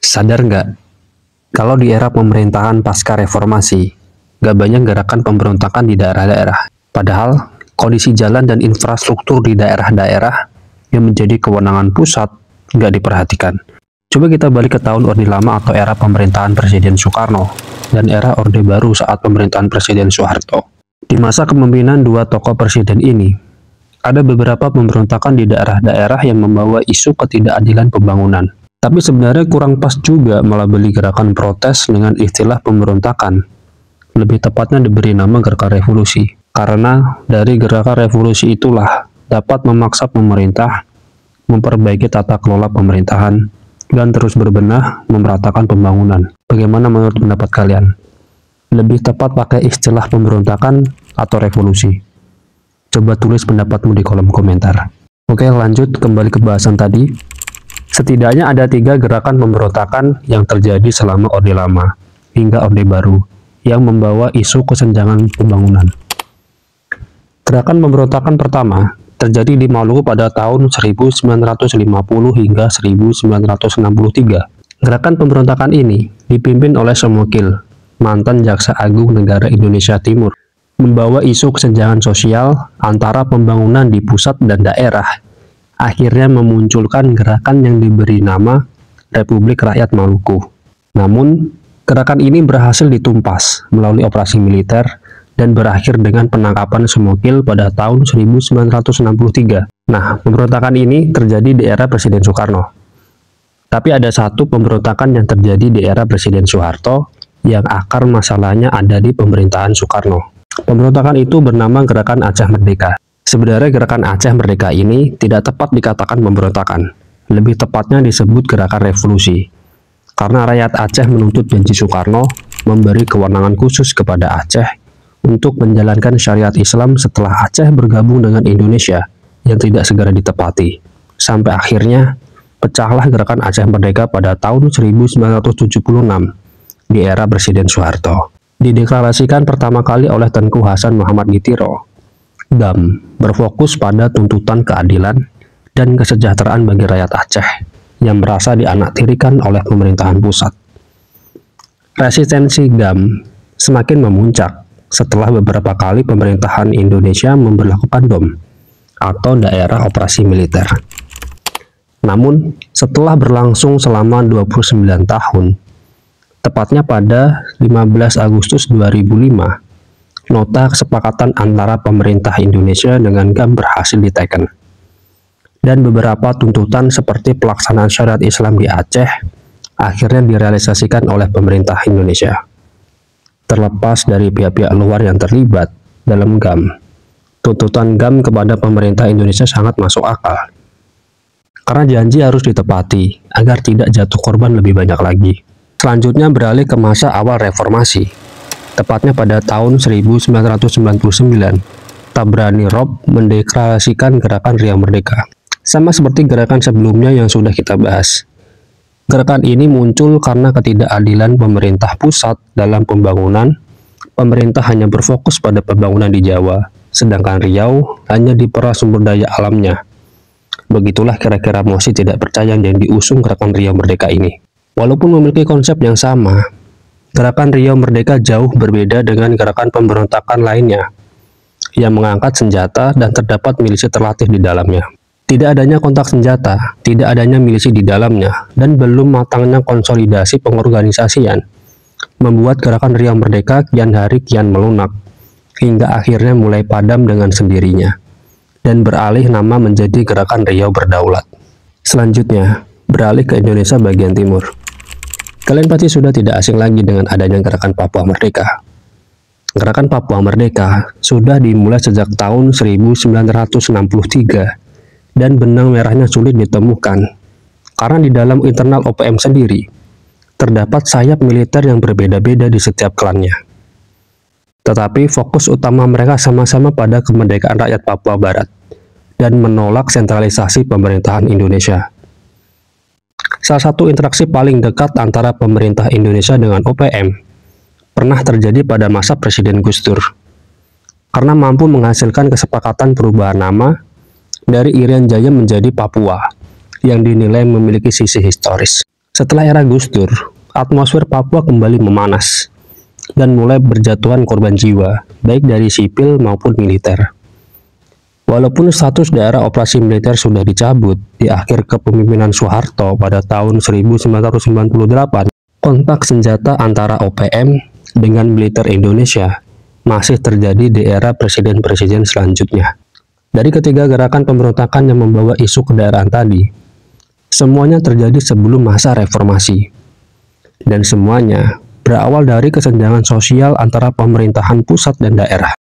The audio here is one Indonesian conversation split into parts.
Sadar nggak, kalau di era pemerintahan pasca reformasi, nggak banyak gerakan pemberontakan di daerah-daerah. Padahal, kondisi jalan dan infrastruktur di daerah-daerah yang menjadi kewenangan pusat nggak diperhatikan. Coba kita balik ke tahun Orde Lama atau era pemerintahan Presiden Soekarno, dan era Orde Baru saat pemerintahan Presiden Soeharto. Di masa kepemimpinan dua tokoh presiden ini, ada beberapa pemberontakan di daerah-daerah yang membawa isu ketidakadilan pembangunan. Tapi sebenarnya kurang pas juga melabeli gerakan protes dengan istilah pemberontakan. Lebih tepatnya diberi nama gerakan revolusi. Karena dari gerakan revolusi itulah dapat memaksa pemerintah memperbaiki tata kelola pemerintahan dan terus berbenah memeratakan pembangunan. Bagaimana menurut pendapat kalian? Lebih tepat pakai istilah pemberontakan atau revolusi? Coba tulis pendapatmu di kolom komentar. Oke, lanjut kembali ke bahasan tadi. Setidaknya ada 3 gerakan pemberontakan yang terjadi selama Orde Lama hingga Orde Baru yang membawa isu kesenjangan pembangunan. Gerakan pemberontakan pertama terjadi di Maluku pada tahun 1950 hingga 1963. Gerakan pemberontakan ini dipimpin oleh Somokil, mantan Jaksa Agung Negara Indonesia Timur, membawa isu kesenjangan sosial antara pembangunan di pusat dan daerah. Akhirnya memunculkan gerakan yang diberi nama Republik Rakyat Maluku. Namun, gerakan ini berhasil ditumpas melalui operasi militer dan berakhir dengan penangkapan Somokil pada tahun 1963. Nah, pemberontakan ini terjadi di era Presiden Soekarno. Tapi ada satu pemberontakan yang terjadi di era Presiden Soeharto yang akar masalahnya ada di pemerintahan Soekarno. Pemberontakan itu bernama Gerakan Aceh Merdeka. Sebenarnya gerakan Aceh Merdeka ini tidak tepat dikatakan pemberontakan, lebih tepatnya disebut gerakan revolusi. Karena rakyat Aceh menuntut janji Soekarno memberi kewenangan khusus kepada Aceh untuk menjalankan syariat Islam setelah Aceh bergabung dengan Indonesia yang tidak segera ditepati. Sampai akhirnya pecahlah gerakan Aceh Merdeka pada tahun 1976 di era Presiden Soeharto. Dideklarasikan pertama kali oleh Tengku Hasan Muhammad Nitiro. GAM berfokus pada tuntutan keadilan dan kesejahteraan bagi rakyat Aceh yang merasa dianaktirikan oleh pemerintahan pusat. Resistensi GAM semakin memuncak setelah beberapa kali pemerintahan Indonesia memberlakukan DOM atau Daerah Operasi Militer. Namun, setelah berlangsung selama 29 tahun, tepatnya pada 15 Agustus 2005, nota kesepakatan antara pemerintah Indonesia dengan GAM berhasil diteken. Dan beberapa tuntutan seperti pelaksanaan syariat Islam di Aceh akhirnya direalisasikan oleh pemerintah Indonesia. Terlepas dari pihak-pihak luar yang terlibat dalam GAM, tuntutan GAM kepada pemerintah Indonesia sangat masuk akal. Karena janji harus ditepati agar tidak jatuh korban lebih banyak lagi. Selanjutnya beralih ke masa awal reformasi. Tepatnya pada tahun 1999, Tabrani Rob mendeklarasikan Gerakan Riau Merdeka. Sama seperti gerakan sebelumnya yang sudah kita bahas. Gerakan ini muncul karena ketidakadilan pemerintah pusat dalam pembangunan. Pemerintah hanya berfokus pada pembangunan di Jawa, sedangkan Riau hanya diperas sumber daya alamnya. Begitulah kira-kira mosi tidak percaya yang diusung Gerakan Riau Merdeka ini. Walaupun memiliki konsep yang sama, Gerakan Riau Merdeka jauh berbeda dengan gerakan pemberontakan lainnya yang mengangkat senjata dan terdapat milisi terlatih di dalamnya. Tidak adanya kontak senjata, tidak adanya milisi di dalamnya, dan belum matangnya konsolidasi pengorganisasian membuat Gerakan Riau Merdeka kian hari kian melunak hingga akhirnya mulai padam dengan sendirinya dan beralih nama menjadi Gerakan Riau Berdaulat. Selanjutnya, beralih ke Indonesia bagian timur. Kalian pasti sudah tidak asing lagi dengan adanya Gerakan Papua Merdeka. Gerakan Papua Merdeka sudah dimulai sejak tahun 1963 dan benang merahnya sulit ditemukan karena di dalam internal OPM sendiri terdapat sayap militer yang berbeda-beda di setiap klannya. Tetapi fokus utama mereka sama-sama pada kemerdekaan rakyat Papua Barat dan menolak sentralisasi pemerintahan Indonesia. Salah satu interaksi paling dekat antara pemerintah Indonesia dengan OPM pernah terjadi pada masa Presiden Gus Dur, karena mampu menghasilkan kesepakatan perubahan nama dari Irian Jaya menjadi Papua yang dinilai memiliki sisi historis. Setelah era Gus Dur, atmosfer Papua kembali memanas dan mulai berjatuhan korban jiwa, baik dari sipil maupun militer. Walaupun status daerah operasi militer sudah dicabut di akhir kepemimpinan Soeharto pada tahun 1998, kontak senjata antara OPM dengan militer Indonesia masih terjadi di era presiden-presiden selanjutnya. Dari ketiga gerakan pemberontakan yang membawa isu kedaerahan tadi, semuanya terjadi sebelum masa reformasi. Dan semuanya berawal dari kesenjangan sosial antara pemerintahan pusat dan daerah.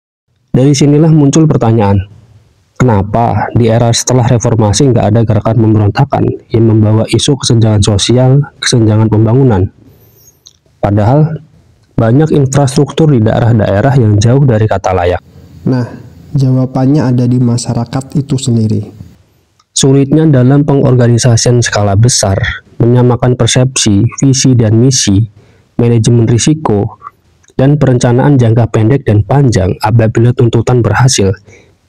Dari sinilah muncul pertanyaan, kenapa di era setelah reformasi nggak ada gerakan pemberontakan yang membawa isu kesenjangan sosial, kesenjangan pembangunan? Padahal banyak infrastruktur di daerah-daerah yang jauh dari kata layak. Nah, jawabannya ada di masyarakat itu sendiri. Sulitnya dalam pengorganisasian skala besar, menyamakan persepsi, visi dan misi, manajemen risiko, dan perencanaan jangka pendek dan panjang apabila tuntutan berhasil,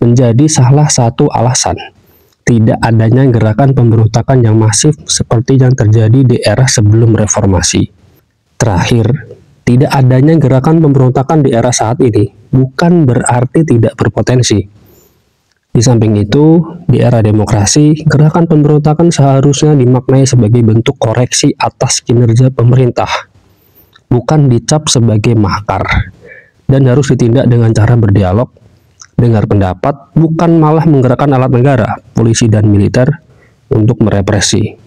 menjadi salah satu alasan tidak adanya gerakan pemberontakan yang masif seperti yang terjadi di era sebelum reformasi. Terakhir, tidak adanya gerakan pemberontakan di era saat ini bukan berarti tidak berpotensi. Di samping itu, di era demokrasi, gerakan pemberontakan seharusnya dimaknai sebagai bentuk koreksi atas kinerja pemerintah, bukan dicap sebagai makar, dan harus ditindak dengan cara berdialog, dengar pendapat, bukan malah menggerakkan alat negara, polisi dan militer untuk merepresi.